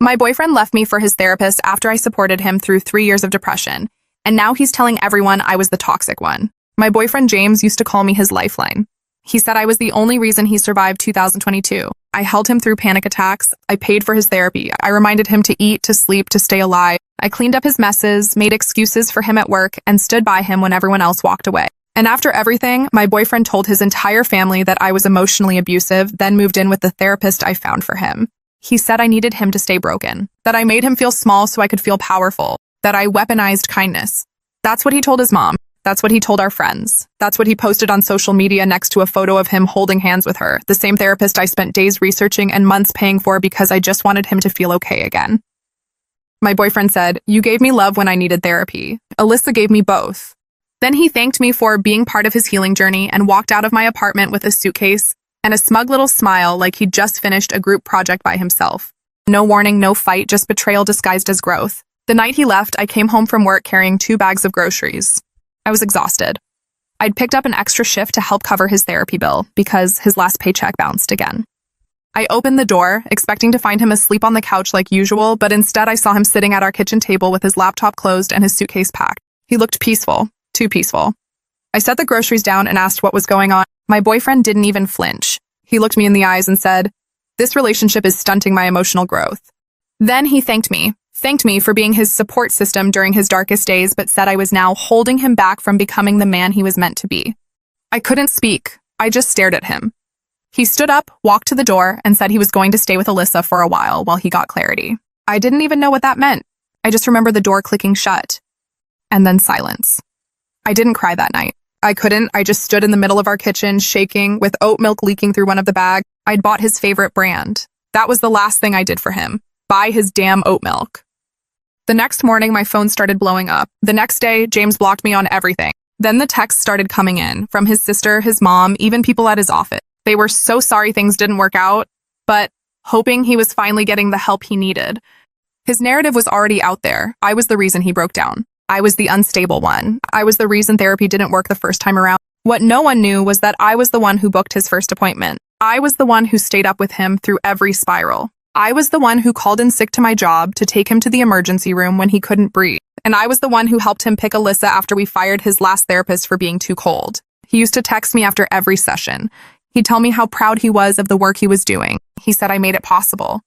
My boyfriend left me for his therapist after I supported him through 3 years of depression, and now he's telling everyone I was the toxic one. My boyfriend James used to call me his lifeline. He said I was the only reason he survived 2022. I held him through panic attacks. I paid for his therapy. I reminded him to eat, to sleep, to stay alive. I cleaned up his messes, made excuses for him at work, and stood by him when everyone else walked away. And after everything, my boyfriend told his entire family that I was emotionally abusive, then moved in with the therapist I found for him. He said I needed him to stay broken, that I made him feel small so I could feel powerful, that I weaponized kindness. That's what he told his mom. That's what he told our friends. That's what he posted on social media next to a photo of him holding hands with her, the same therapist I spent days researching and months paying for because I just wanted him to feel okay again. My boyfriend said, "You gave me love when I needed therapy. Alyssa gave me both." Then he thanked me for being part of his healing journey and walked out of my apartment with a suitcase and a smug little smile like he'd just finished a group project by himself. No warning, no fight, just betrayal disguised as growth. The night he left, I came home from work carrying 2 bags of groceries. I was exhausted. I'd picked up an extra shift to help cover his therapy bill because his last paycheck bounced again. I opened the door, expecting to find him asleep on the couch like usual, but instead I saw him sitting at our kitchen table with his laptop closed and his suitcase packed. He looked peaceful, too peaceful. I set the groceries down and asked what was going on. My boyfriend didn't even flinch. He looked me in the eyes and said, "This relationship is stunting my emotional growth." Then he thanked me for being his support system during his darkest days, but said I was now holding him back from becoming the man he was meant to be. I couldn't speak. I just stared at him. He stood up, walked to the door, and said he was going to stay with Alyssa for a while he got clarity. I didn't even know what that meant. I just remember the door clicking shut. And then silence. I didn't cry that night. I couldn't. I just stood in the middle of our kitchen, shaking, with oat milk leaking through one of the bags. I'd bought his favorite brand. That was the last thing I did for him. Buy his damn oat milk. The next morning, my phone started blowing up. The next day, James blocked me on everything. Then the texts started coming in, from his sister, his mom, even people at his office. They were so sorry things didn't work out, but hoping he was finally getting the help he needed. His narrative was already out there. I was the reason he broke down. I was the unstable one. I was the reason therapy didn't work the first time around. What no one knew was that I was the one who booked his first appointment. I was the one who stayed up with him through every spiral. I was the one who called in sick to my job to take him to the emergency room when he couldn't breathe. And I was the one who helped him pick Alyssa after we fired his last therapist for being too cold. He used to text me after every session. He'd tell me how proud he was of the work he was doing. He said I made it possible.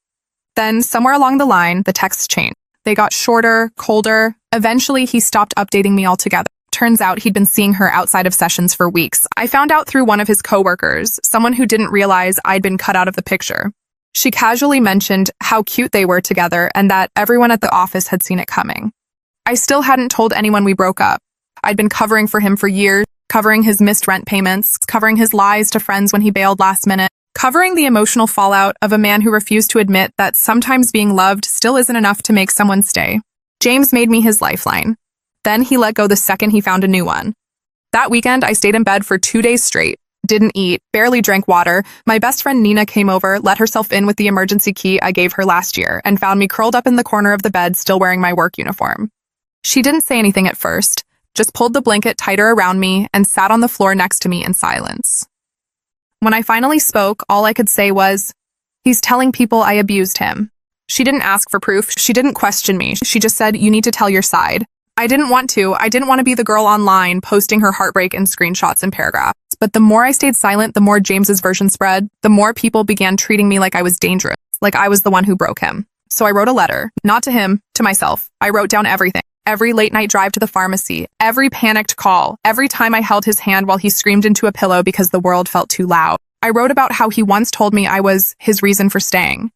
Then, somewhere along the line, the texts changed. They got shorter, colder. Eventually, he stopped updating me altogether. Turns out he'd been seeing her outside of sessions for weeks. I found out through one of his coworkers, someone who didn't realize I'd been cut out of the picture. She casually mentioned how cute they were together and that everyone at the office had seen it coming. I still hadn't told anyone we broke up. I'd been covering for him for years, covering his missed rent payments, covering his lies to friends when he bailed last minute, covering the emotional fallout of a man who refused to admit that sometimes being loved still isn't enough to make someone stay. James made me his lifeline. Then he let go the second he found a new one. That weekend, I stayed in bed for 2 days straight. Didn't eat, barely drank water. My best friend Nina came over, let herself in with the emergency key I gave her last year, and found me curled up in the corner of the bed still wearing my work uniform. She didn't say anything at first, just pulled the blanket tighter around me and sat on the floor next to me in silence. When I finally spoke, all I could say was, "He's telling people I abused him." She didn't ask for proof. She didn't question me. She just said, "You need to tell your side." I didn't want to. I didn't want to be the girl online posting her heartbreak in screenshots and paragraphs. But the more I stayed silent, the more James's version spread. The more people began treating me like I was dangerous, like I was the one who broke him. So I wrote a letter, not to him, to myself. I wrote down everything. Every late night drive to the pharmacy, every panicked call, every time I held his hand while he screamed into a pillow because the world felt too loud. I wrote about how he once told me I was his reason for staying.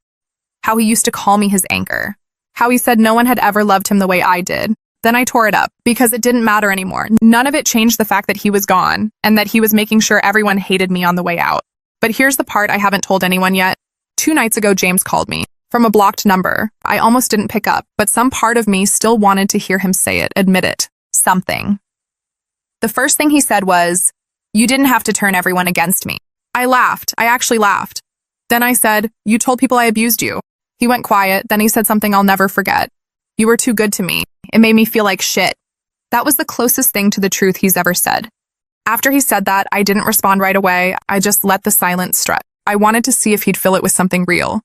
How he used to call me his anchor. How he said no one had ever loved him the way I did. Then I tore it up because it didn't matter anymore. None of it changed the fact that he was gone and that he was making sure everyone hated me on the way out. But here's the part I haven't told anyone yet. 2 nights ago, James called me from a blocked number. I almost didn't pick up, but some part of me still wanted to hear him say it, admit it, something. The first thing he said was, "You didn't have to turn everyone against me." I laughed. I actually laughed. Then I said, "You told people I abused you." He went quiet. Then he said something I'll never forget. "You were too good to me. It made me feel like shit." That was the closest thing to the truth he's ever said. After he said that, I didn't respond right away. I just let the silence stretch. I wanted to see if he'd fill it with something real.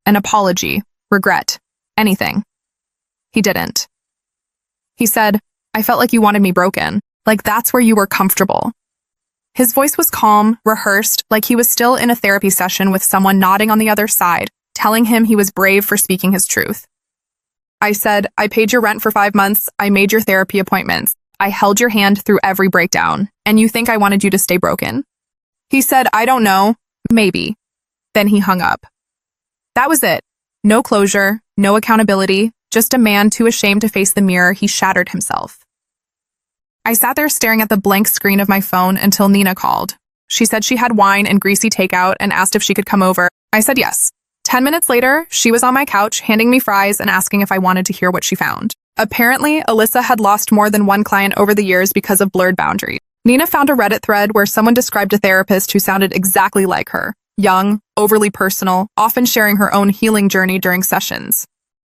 An apology. Regret. anything. He didn't. He said, I felt like you wanted me broken, like that's where you were comfortable. His voice was calm, rehearsed, like he was still in a therapy session with someone nodding on the other side, telling him he was brave for speaking his truth. I said, I paid your rent for 5 months, I made your therapy appointments, I held your hand through every breakdown, and you think I wanted you to stay broken? He said, I don't know, maybe. Then he hung up. That was it. No closure, no accountability, just a man too ashamed to face the mirror. He shattered himself. I sat there staring at the blank screen of my phone until Nina called. She said she had wine and greasy takeout and asked if she could come over. I said yes. 10 minutes later, she was on my couch handing me fries and asking if I wanted to hear what she found. Apparently, Alyssa had lost more than one client over the years because of blurred boundaries. Nina found a Reddit thread where someone described a therapist who sounded exactly like her. Young, overly personal, often sharing her own healing journey during sessions.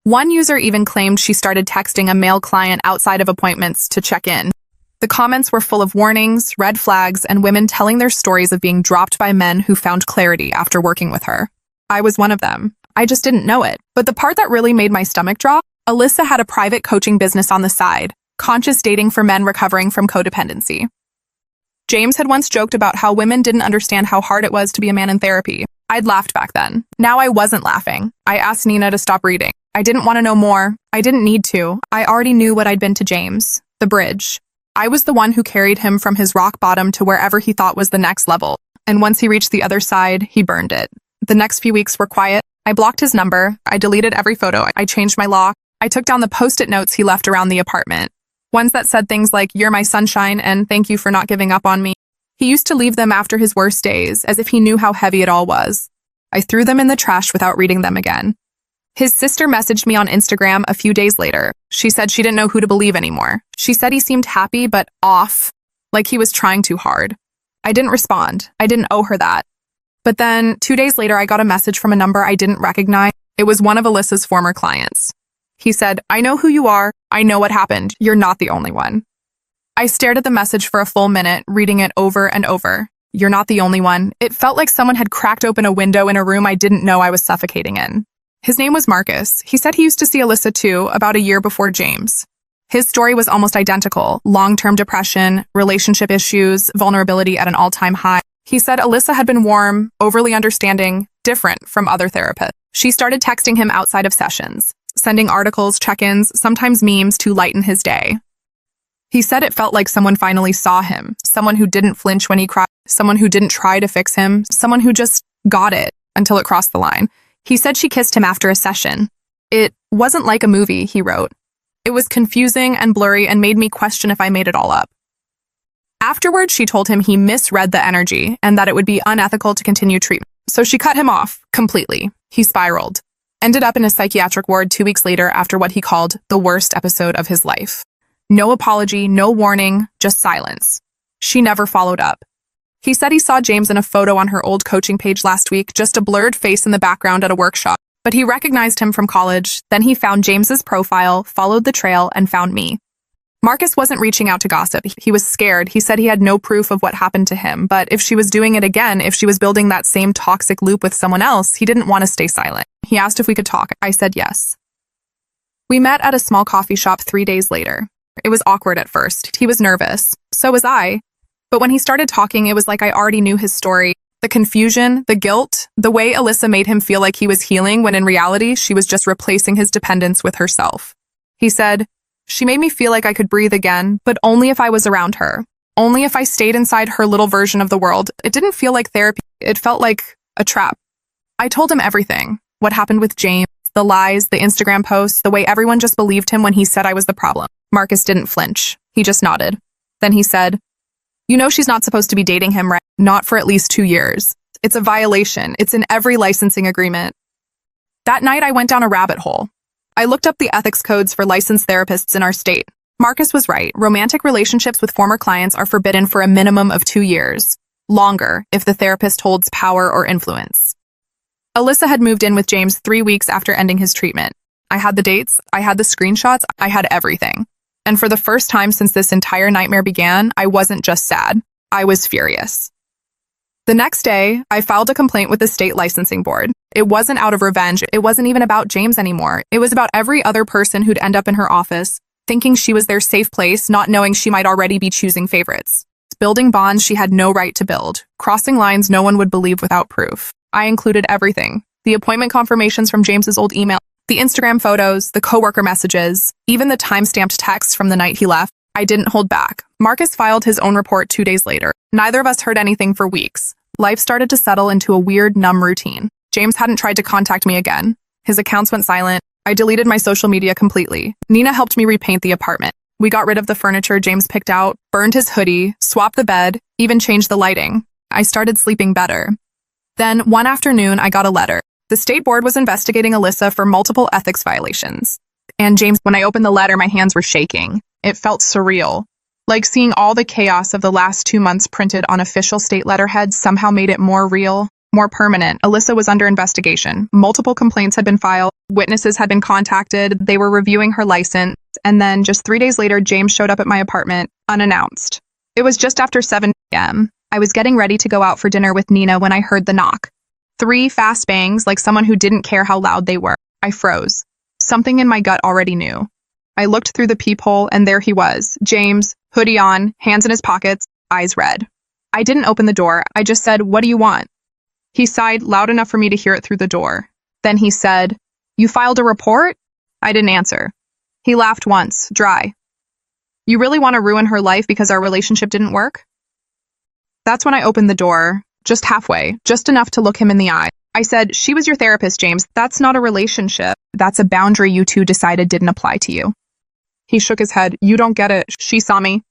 One user even claimed she started texting a male client outside of appointments to check in. The comments were full of warnings, red flags, and women telling their stories of being dropped by men who found clarity after working with her. I was one of them. I just didn't know it. But the part that really made my stomach drop, Alyssa had a private coaching business on the side, conscious dating for men recovering from codependency. James had once joked about how women didn't understand how hard it was to be a man in therapy. I'd laughed back then. Now I wasn't laughing. I asked Nina to stop reading. I didn't want to know more. I didn't need to. I already knew what I'd been to James. The bridge. I was the one who carried him from his rock bottom to wherever he thought was the next level. And once he reached the other side, he burned it. The next few weeks were quiet. I blocked his number. I deleted every photo. I changed my lock. I took down the post-it notes he left around the apartment. Ones that said things like, "You're my sunshine," and "Thank you for not giving up on me." He used to leave them after his worst days, as if he knew how heavy it all was. I threw them in the trash without reading them again. His sister messaged me on Instagram a few days later. She said she didn't know who to believe anymore. She said he seemed happy but off, like he was trying too hard. I didn't respond. I didn't owe her that. But then, 2 days later, I got a message from a number I didn't recognize. It was one of Alyssa's former clients. He said, "I know who you are. I know what happened. You're not the only one." I stared at the message for a full minute, reading it over and over. "You're not the only one." It felt like someone had cracked open a window in a room I didn't know I was suffocating in. His name was Marcus. He said he used to see Alyssa too, about a year before James. His story was almost identical. Long-term depression, relationship issues, vulnerability at an all-time high. He said Alyssa had been warm, overly understanding, different from other therapists. She started texting him outside of sessions, sending articles, check-ins, sometimes memes to lighten his day. He said it felt like someone finally saw him, someone who didn't flinch when he cried, someone who didn't try to fix him, someone who just got it until it crossed the line. He said she kissed him after a session. "It wasn't like a movie," he wrote. "It was confusing and blurry and made me question if I made it all up." Afterwards, she told him he misread the energy and that it would be unethical to continue treatment. So she cut him off completely. He spiraled. Ended up in a psychiatric ward 2 weeks later after what he called the worst episode of his life. No apology, no warning, just silence. She never followed up. He said he saw James in a photo on her old coaching page last week, just a blurred face in the background at a workshop. But he recognized him from college. Then he found James's profile, followed the trail, and found me. Marcus wasn't reaching out to gossip. He was scared. He said he had no proof of what happened to him. But if she was doing it again, if she was building that same toxic loop with someone else, he didn't want to stay silent. He asked if we could talk. I said yes. We met at a small coffee shop 3 days later. It was awkward at first. He was nervous. So was I. But when he started talking, it was like I already knew his story. The confusion, the guilt, the way Alyssa made him feel like he was healing when in reality, she was just replacing his dependence with herself. He said, "She made me feel like I could breathe again, but only if I was around her. Only if I stayed inside her little version of the world. It didn't feel like therapy. It felt like a trap." I told him everything. What happened with James, the lies, the Instagram posts, the way everyone just believed him when he said I was the problem. Marcus didn't flinch. He just nodded. Then he said, "You know she's not supposed to be dating him, right? Not for at least 2 years. It's a violation. It's in every licensing agreement." That night, I went down a rabbit hole. I looked up the ethics codes for licensed therapists in our state. Marcus was right. Romantic relationships with former clients are forbidden for a minimum of 2 years. Longer if the therapist holds power or influence. Alyssa had moved in with James 3 weeks after ending his treatment. I had the dates. I had the screenshots. I had everything. And for the first time since this entire nightmare began, I wasn't just sad. I was furious. The next day, I filed a complaint with the state licensing board. It wasn't out of revenge. It wasn't even about James anymore. It was about every other person who'd end up in her office, thinking she was their safe place, not knowing she might already be choosing favorites. Building bonds she had no right to build. Crossing lines no one would believe without proof. I included everything. The appointment confirmations from James's old email, the Instagram photos, the coworker messages, even the time-stamped texts from the night he left. I didn't hold back. Marcus filed his own report 2 days later. Neither of us heard anything for weeks. Life started to settle into a weird, numb routine. James hadn't tried to contact me again. His accounts went silent. I deleted my social media completely. Nina helped me repaint the apartment. We got rid of the furniture James picked out, burned his hoodie, swapped the bed, even changed the lighting. I started sleeping better. Then, one afternoon, I got a letter. The state board was investigating Alyssa for multiple ethics violations. And James, when I opened the letter, my hands were shaking. It felt surreal. Like seeing all the chaos of the last 2 months printed on official state letterheads somehow made it more real, more permanent. Alyssa was under investigation. Multiple complaints had been filed. Witnesses had been contacted. They were reviewing her license. And then just 3 days later, James showed up at my apartment, unannounced. It was just after 7 p.m. I was getting ready to go out for dinner with Nina when I heard the knock. 3 fast bangs, like someone who didn't care how loud they were. I froze. Something in my gut already knew. I looked through the peephole, and there he was, James, hoodie on, hands in his pockets, eyes red. I didn't open the door. I just said, "What do you want?" He sighed loud enough for me to hear it through the door. Then he said, "You filed a report?" I didn't answer. He laughed once, dry. "You really want to ruin her life because our relationship didn't work?" That's when I opened the door, just halfway, just enough to look him in the eye. I said, "She was your therapist, James. That's not a relationship. That's a boundary you two decided didn't apply to you." He shook his head. "You don't get it. She saw me."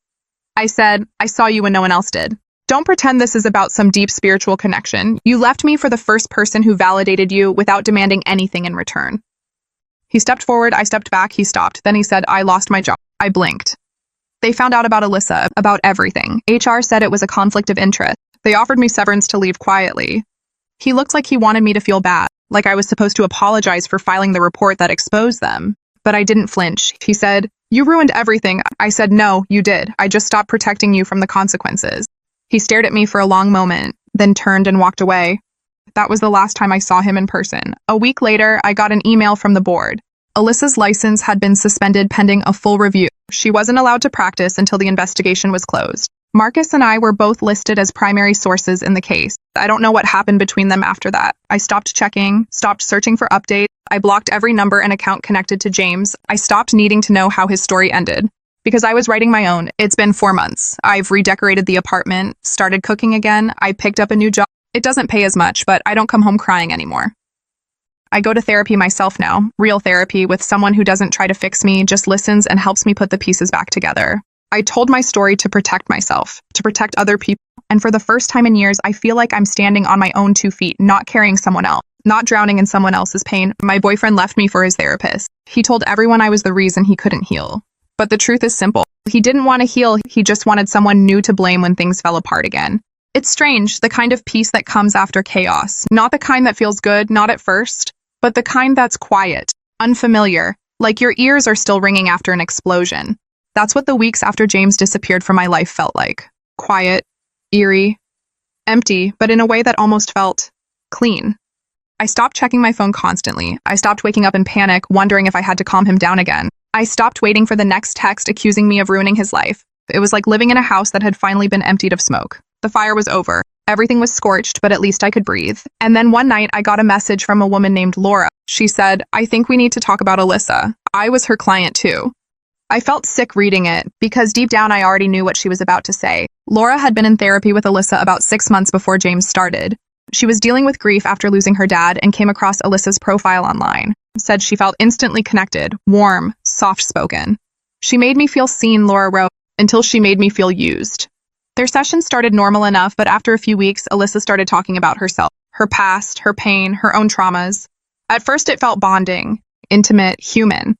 I said, "I saw you when no one else did. Don't pretend this is about some deep spiritual connection. You left me for the first person who validated you without demanding anything in return." He stepped forward. I stepped back. He stopped. Then he said, "I lost my job." I blinked. They found out about Alyssa, about everything. HR said it was a conflict of interest. They offered me severance to leave quietly. He looked like he wanted me to feel bad, like I was supposed to apologize for filing the report that exposed them. But I didn't flinch. He said, "You ruined everything." I said, "No, you did. I just stopped protecting you from the consequences." He stared at me for a long moment, then turned and walked away. That was the last time I saw him in person. A week later, I got an email from the board. Alyssa's license had been suspended pending a full review. She wasn't allowed to practice until the investigation was closed. Marcus and I were both listed as primary sources in the case. I don't know what happened between them after that. I stopped checking, stopped searching for updates. I blocked every number and account connected to James. I stopped needing to know how his story ended. Because I was writing my own. It's been 4 months. I've redecorated the apartment, started cooking again. I picked up a new job. It doesn't pay as much, but I don't come home crying anymore. I go to therapy myself now, real therapy with someone who doesn't try to fix me, just listens and helps me put the pieces back together. I told my story to protect myself, to protect other people, and for the first time in years, I feel like I'm standing on my own 2 feet, not carrying someone else, not drowning in someone else's pain. My boyfriend left me for his therapist. He told everyone I was the reason he couldn't heal. But the truth is simple. He didn't want to heal, he just wanted someone new to blame when things fell apart again. It's strange, the kind of peace that comes after chaos. Not the kind that feels good, not at first, but the kind that's quiet, unfamiliar, like your ears are still ringing after an explosion. That's what the weeks after James disappeared from my life felt like. Quiet, eerie, empty, but in a way that almost felt clean. I stopped checking my phone constantly. I stopped waking up in panic, wondering if I had to calm him down again. I stopped waiting for the next text accusing me of ruining his life. It was like living in a house that had finally been emptied of smoke. The fire was over. Everything was scorched, but at least I could breathe. And then one night, I got a message from a woman named Laura. She said, "I think we need to talk about Alyssa." I was her client too. I felt sick reading it, because deep down I already knew what she was about to say. Laura had been in therapy with Alyssa about 6 months before James started. She was dealing with grief after losing her dad and came across Alyssa's profile online. Said she felt instantly connected, warm, soft-spoken. "She made me feel seen," Laura wrote, "until she made me feel used." Their session started normal enough, but after a few weeks, Alyssa started talking about herself, her past, her pain, her own traumas. At first it felt bonding, intimate, human.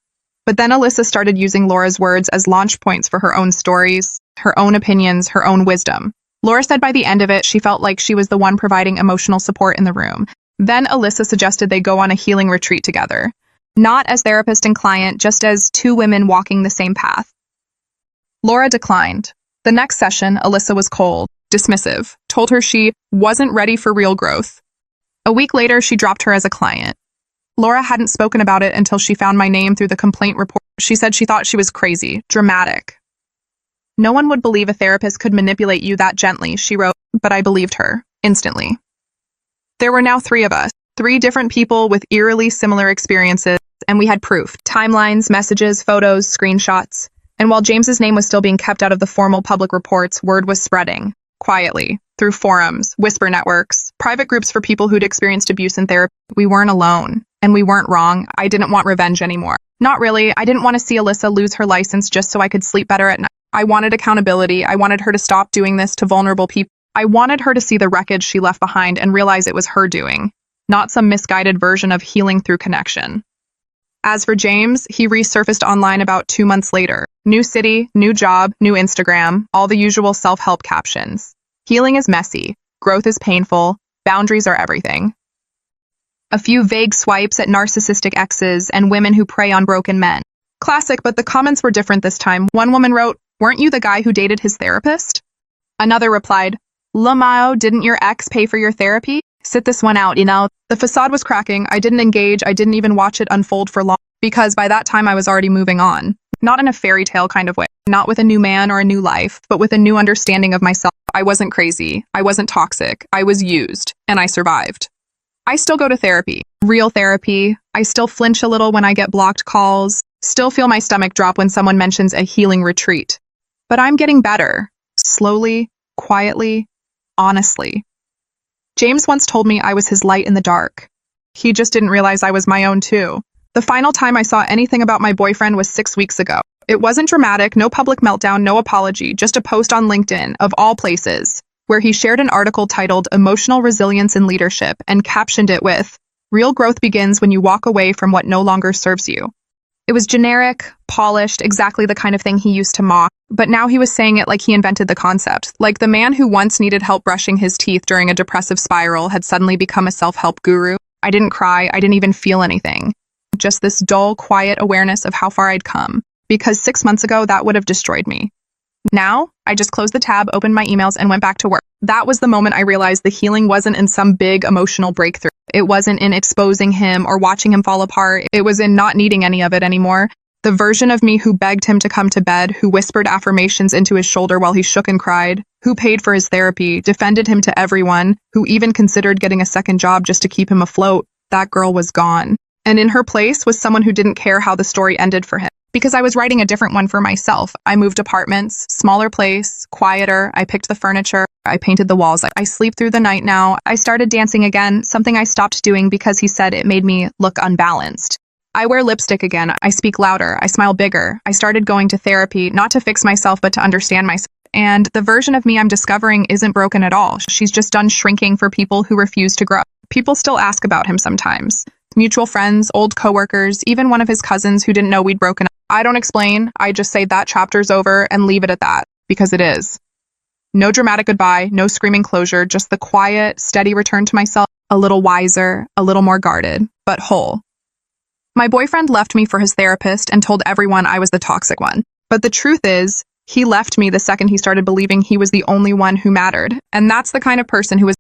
But then Alyssa started using Laura's words as launch points for her own stories, her own opinions, her own wisdom. Laura said by the end of it, she felt like she was the one providing emotional support in the room. Then Alyssa suggested they go on a healing retreat together. Not as therapist and client, just as 2 women walking the same path. Laura declined. The next session, Alyssa was cold. dismissive, told her she wasn't ready for real growth. A week later, she dropped her as a client. Laura hadn't spoken about it until she found my name through the complaint report. She said she thought she was crazy, dramatic. No one would believe a therapist could manipulate you that gently, she wrote, but I believed her, instantly. There were now 3 of us, 3 different people with eerily similar experiences, and we had proof, timelines, messages, photos, screenshots. And while James's name was still being kept out of the formal public reports, word was spreading, quietly, through forums, whisper networks, private groups for people who'd experienced abuse in therapy. We weren't alone, and we weren't wrong. I didn't want revenge anymore. Not really. I didn't want to see Alyssa lose her license just so I could sleep better at night. I wanted accountability. I wanted her to stop doing this to vulnerable people. I wanted her to see the wreckage she left behind and realize it was her doing, not some misguided version of healing through connection. As for James, he resurfaced online about 2 months later. New city, new job, new Instagram, all the usual self-help captions. Healing is messy. Growth is painful. Boundaries are everything. A few vague swipes at narcissistic exes and women who prey on broken men. Classic, but the comments were different this time. One woman wrote, "Weren't you the guy who dated his therapist?" Another replied, "Lamao, didn't your ex pay for your therapy? Sit this one out, you know." The facade was cracking. I didn't engage. I didn't even watch it unfold for long, because by that time I was already moving on. Not in a fairy tale kind of way. Not with a new man or a new life, but with a new understanding of myself. I wasn't crazy. I wasn't toxic. I was used, and I survived. I still go to therapy. Real therapy. I still flinch a little when I get blocked calls. Still feel my stomach drop when someone mentions a healing retreat. But I'm getting better. Slowly, quietly, honestly. James once told me I was his light in the dark. He just didn't realize I was my own too. The final time I saw anything about my boyfriend was 6 weeks ago. It wasn't dramatic, no public meltdown, no apology, just a post on LinkedIn, of all places, where he shared an article titled Emotional Resilience in Leadership and captioned it with, "Real growth begins when you walk away from what no longer serves you." It was generic, polished, exactly the kind of thing he used to mock, but now he was saying it like he invented the concept. Like the man who once needed help brushing his teeth during a depressive spiral had suddenly become a self-help guru. I didn't cry, I didn't even feel anything. Just this dull, quiet awareness of how far I'd come, because 6 months ago that would have destroyed me. Now, I just closed the tab, opened my emails, and went back to work. That was the moment I realized the healing wasn't in some big emotional breakthrough. It wasn't in exposing him or watching him fall apart. It was in not needing any of it anymore. The version of me who begged him to come to bed, who whispered affirmations into his shoulder while he shook and cried, who paid for his therapy, defended him to everyone, who even considered getting a second job just to keep him afloat, that girl was gone. And in her place was someone who didn't care how the story ended for him. Because I was writing a different one for myself. I moved apartments, smaller place, quieter. I picked the furniture. I painted the walls. I sleep through the night now. I started dancing again, something I stopped doing because he said it made me look unbalanced. I wear lipstick again. I speak louder. I smile bigger. I started going to therapy, not to fix myself, but to understand myself. And the version of me I'm discovering isn't broken at all. She's just done shrinking for people who refuse to grow. People still ask about him sometimes. Mutual friends, old coworkers, even one of his cousins who didn't know we'd broken up. I don't explain. I just say that chapter's over and leave it at that, because it is. No dramatic goodbye, no screaming closure, just the quiet, steady return to myself, a little wiser, a little more guarded, but whole. My boyfriend left me for his therapist and told everyone I was the toxic one. But the truth is, he left me the second he started believing he was the only one who mattered. And that's the kind of person who is